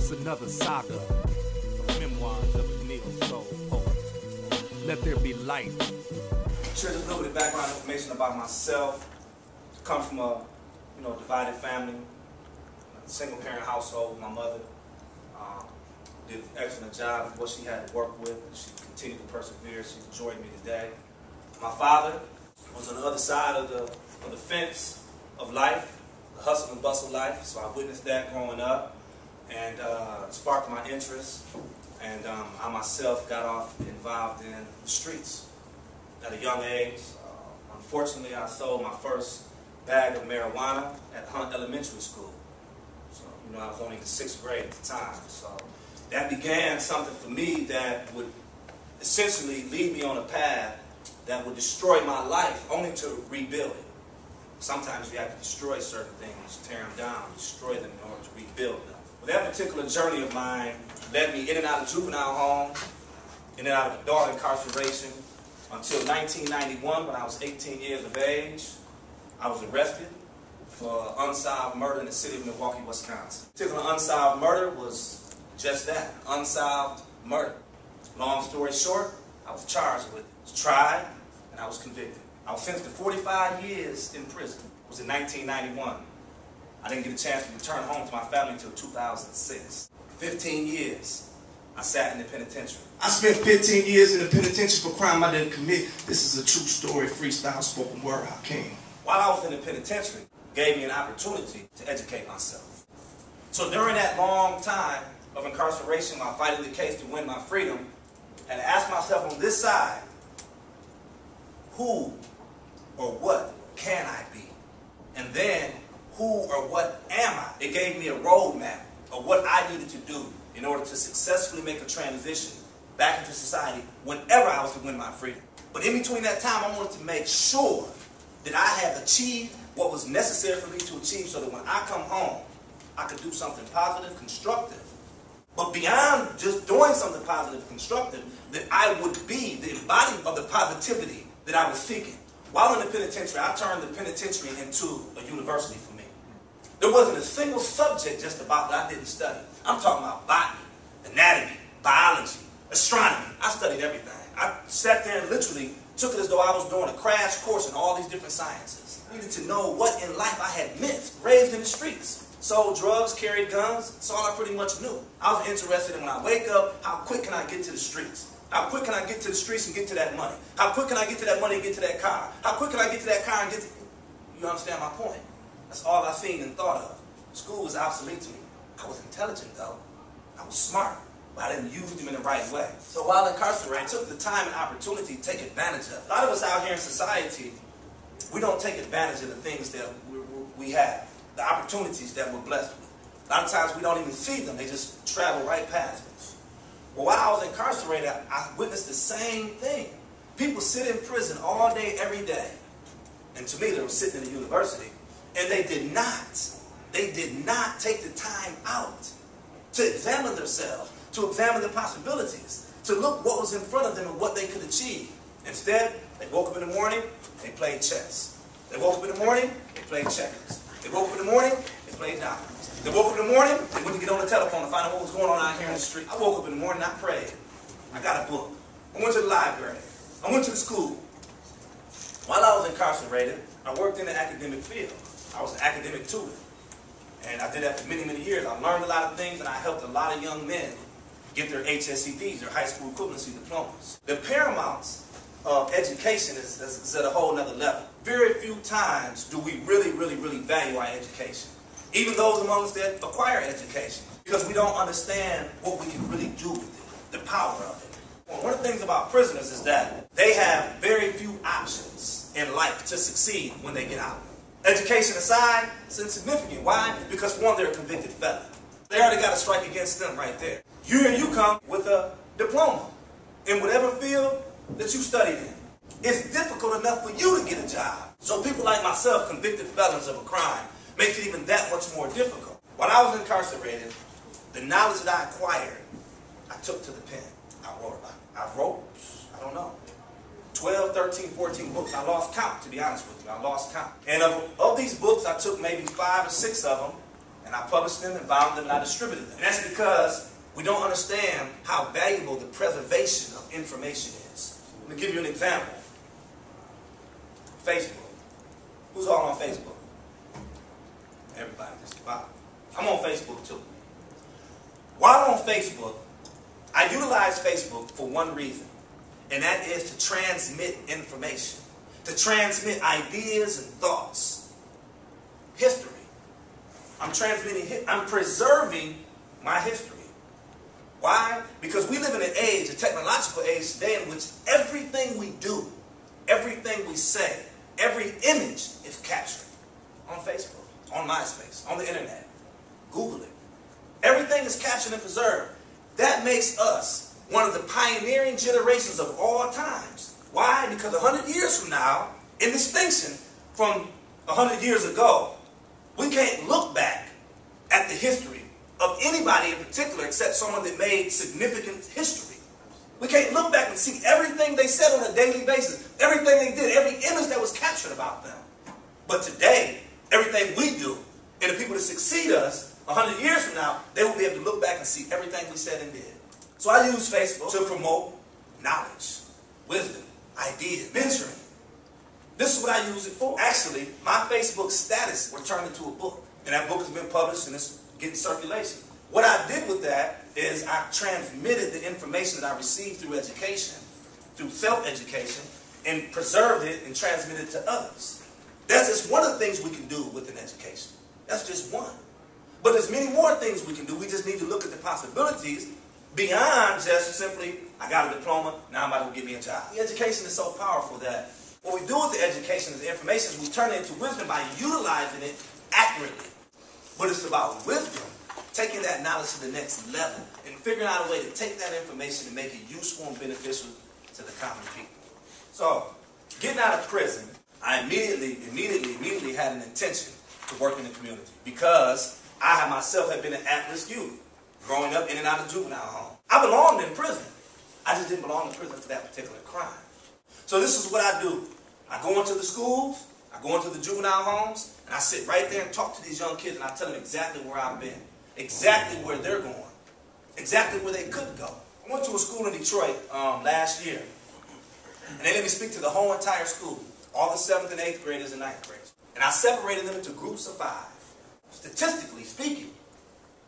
It's another saga of memoirs of a neo-soul poet. Let there be light. Share just a little bit of background information about myself. Come from a divided family, a single-parent household. My mother did an excellent job of what she had to work with. She continued to persevere. She's joined me today. My father was on the other side of the fence of life, the hustle and bustle life. So I witnessed that growing up, and sparked my interest. And I myself got off involved in the streets at a young age. Unfortunately, I sold my first bag of marijuana at Hunt Elementary School. So, I was only in the 6th grade at the time. So that began something for me that would essentially lead me on a path that would destroy my life, only to rebuild it. Sometimes you have to destroy certain things, tear them down, destroy them in order to rebuild them. Well, that particular journey of mine led me in and out of juvenile home, in and out of adult incarceration, until 1991, when I was 18 years of age. I was arrested for unsolved murder in the city of Milwaukee, Wisconsin. The particular unsolved murder was just that, unsolved murder. Long story short, I was charged with it. I was tried, and I was convicted. I was sentenced to 45 years in prison. It was in 1991. I didn't get a chance to return home to my family until 2006. 15 years I sat in the penitentiary. I spent 15 years in the penitentiary for crime I didn't commit. This is a true story, freestyle, spoken word, HAKIM. While I was in the penitentiary, it gave me an opportunity to educate myself. So during that long time of incarceration, while fighting the case to win my freedom, and asked myself on this side, who or what can I be? And then, who or what am I? It gave me a roadmap of what I needed to do in order to successfully make a transition back into society whenever I was to win my freedom. But in between that time, I wanted to make sure that I had achieved what was necessary for me to achieve, so that when I come home, I could do something positive, constructive. But beyond just doing something positive, constructive, that I would be the embodiment of the positivity that I was seeking. While in the penitentiary, I turned the penitentiary into a university for me. There wasn't a single subject just about that I didn't study. I'm talking about botany, anatomy, biology, astronomy. I studied everything. I sat there and literally took it as though I was doing a crash course in all these different sciences. I needed to know what in life I had missed, raised in the streets. Sold drugs, carried guns. That's all I pretty much knew. I was interested in, when I wake up, how quick can I get to the streets? How quick can I get to the streets and get to that money? How quick can I get to that money and get to that car? How quick can I get to that car and get to... You understand my point? That's all I seen and thought of. School was obsolete to me. I was intelligent, though. I was smart, but I didn't use them in the right way. So while incarcerated, I took the time and opportunity to take advantage of it. A lot of us out here in society, we don't take advantage of the things that we have, the opportunities that we're blessed with. A lot of times we don't even see them. They just travel right past us. Well, while I was incarcerated, I witnessed the same thing. People sit in prison all day, every day. And to me, they were sitting in a university. And they did not take the time out to examine themselves, to examine the possibilities, to look what was in front of them and what they could achieve. Instead, they woke up in the morning, they played chess. They woke up in the morning, they played checkers. They woke up in the morning, they played dominoes. They woke up in the morning, they went to get on the telephone to find out what was going on out here in the street. I woke up in the morning, I prayed. I got a book. I went to the library. I went to the school. While I was incarcerated, I worked in the academic field. I was an academic tutor. And I did that for many, many years. I learned a lot of things, and I helped a lot of young men get their HSCDs, their high school equivalency diplomas. The paramount of education is at a whole nother level. Very few times do we really value our education. Even those among us that acquire education, because we don't understand what we can really do with it, the power of it. Well, one of the things about prisoners is that they have very few options in life to succeed when they get out. Education aside, it's insignificant. Why? Because one, they're a convicted felon. They already got a strike against them right there. Here you come with a diploma in whatever field that you studied in. It's difficult enough for you to get a job. So people like myself, convicted felons of a crime, makes it even that much more difficult. While I was incarcerated, the knowledge that I acquired, I took to the pen. I wrote about it. I wrote, I don't know, 12, 13, 14 books. I lost count, to be honest with you. I lost count. And of these books, I took maybe 5 or 6 of them, and I published them and bound them and I distributed them. And that's because we don't understand how valuable the preservation of information is. Let me give you an example. Facebook. Who's all on Facebook? Everybody, just about. I'm on Facebook too. While I'm on Facebook, I utilize Facebook for one reason, and that is to transmit information, to transmit ideas and thoughts, history. I'm preserving my history. Why? Because we live in an age, a technological age today, in which everything we do, everything we say, every image is captured on Facebook, on MySpace, on the internet. Google it. Everything is captured and preserved. That makes us one of the pioneering generations of all times. Why? Because 100 years from now, in distinction from 100 years ago, we can't look back at the history of anybody in particular except someone that made significant history. We can't look back and see everything they said on a daily basis, everything they did, every image that was captured about them. But today, everything we do, and the people that succeed us 100 years from now, they will be able to look back and see everything we said and did. So I use Facebook to promote knowledge, wisdom, ideas, mentoring. This is what I use it for. Actually, my Facebook status was turned into a book. And that book has been published and it's getting circulation. What I did with that is I transmitted the information that I received through education, through self-education, and preserved it and transmitted it to others. That's just one of the things we can do with an education. That's just one. But there's many more things we can do. We just need to look at the possibilities beyond just simply, I got a diploma, now I'm about to get me a job. The education is so powerful that what we do with the education is the information is we turn it into wisdom by utilizing it accurately. But it's about wisdom, taking that knowledge to the next level and figuring out a way to take that information and make it useful and beneficial to the common people. So, getting out of prison, I immediately had an intention to work in the community because I myself had been an at-risk youth, growing up in and out of juvenile home. I belonged in prison. I just didn't belong in prison for that particular crime. So this is what I do. I go into the schools, I go into the juvenile homes, and I sit right there and talk to these young kids, and I tell them exactly where I've been, exactly where they're going, exactly where they could go. I went to a school in Detroit last year, and they let me speak to the whole entire school, all the 7th and 8th graders and 9th graders. And I separated them into groups of 5. Statistically speaking,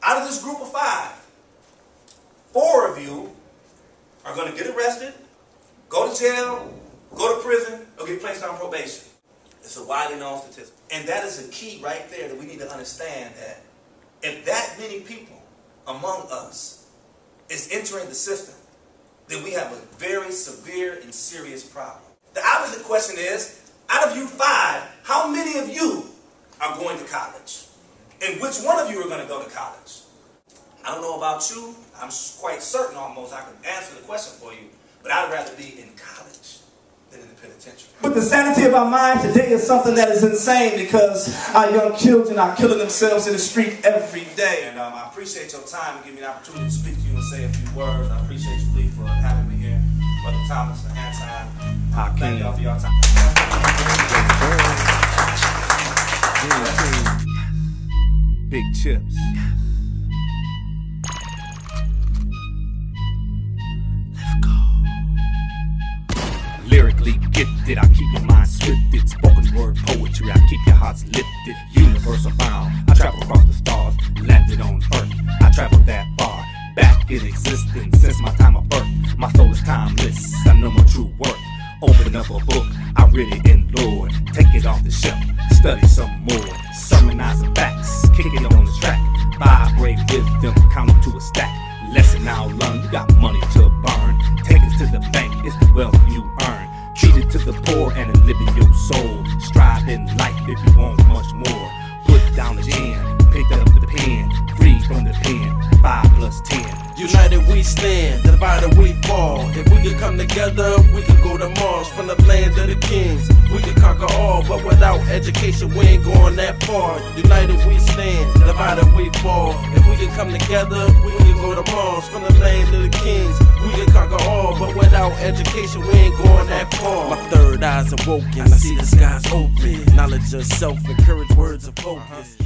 out of this group of 5, 4 of you are going to get arrested, go to jail, go to prison, or get placed on probation. It's a widely known statistic. And that is a key right there that we need to understand, that if that many people among us is entering the system, then we have a very severe and serious problem. The opposite question is, out of you 5, how many of you are going to college? And which one of you are going to go to college? I don't know about you. I'm quite certain almost I can answer the question for you. But I'd rather be in college than in the penitentiary. But the sanity of our mind today is something that is insane because our young children are killing themselves in the street every day. And I appreciate your time and give me an opportunity to speak to you and say a few words. I appreciate you, Lee, for having me here. Brother Thomas and Anton. HAKIM. Thank y'all for your time. Big chips. Lyrically gifted, I keep your mind swifted. Spoken word poetry, I keep your hearts lifted. Universal bound, I travel across the stars, landed on earth. I traveled that far, back in existence since my time of birth. My soul is timeless, I know my true worth. Open up a book, I read it in Lord. Take it off the shelf, study some more. Sermonizing facts, kick it on the track. Vibrate wisdom, count up to a stack. Lesson now learned, you got money to burn. Take it to the bank, it's the wealth you earn. Treat it to the poor and live in your soul. Strive in life if you want much more. Put down the pen, pick up the pen. Free from the pen, 5 plus 10. United we stand, divided we fall. If we could come together, we could go to Mars. From the land of the kings, we could conquer all. But without education, we ain't going that far. United we stand, divided we fall. If we could come together, we could go to Mars. From the land of the kings, we could conquer all. But without education, we ain't going that far. My third eye's awoken, I see the skies open. Knowledge of self, encourage words of focus.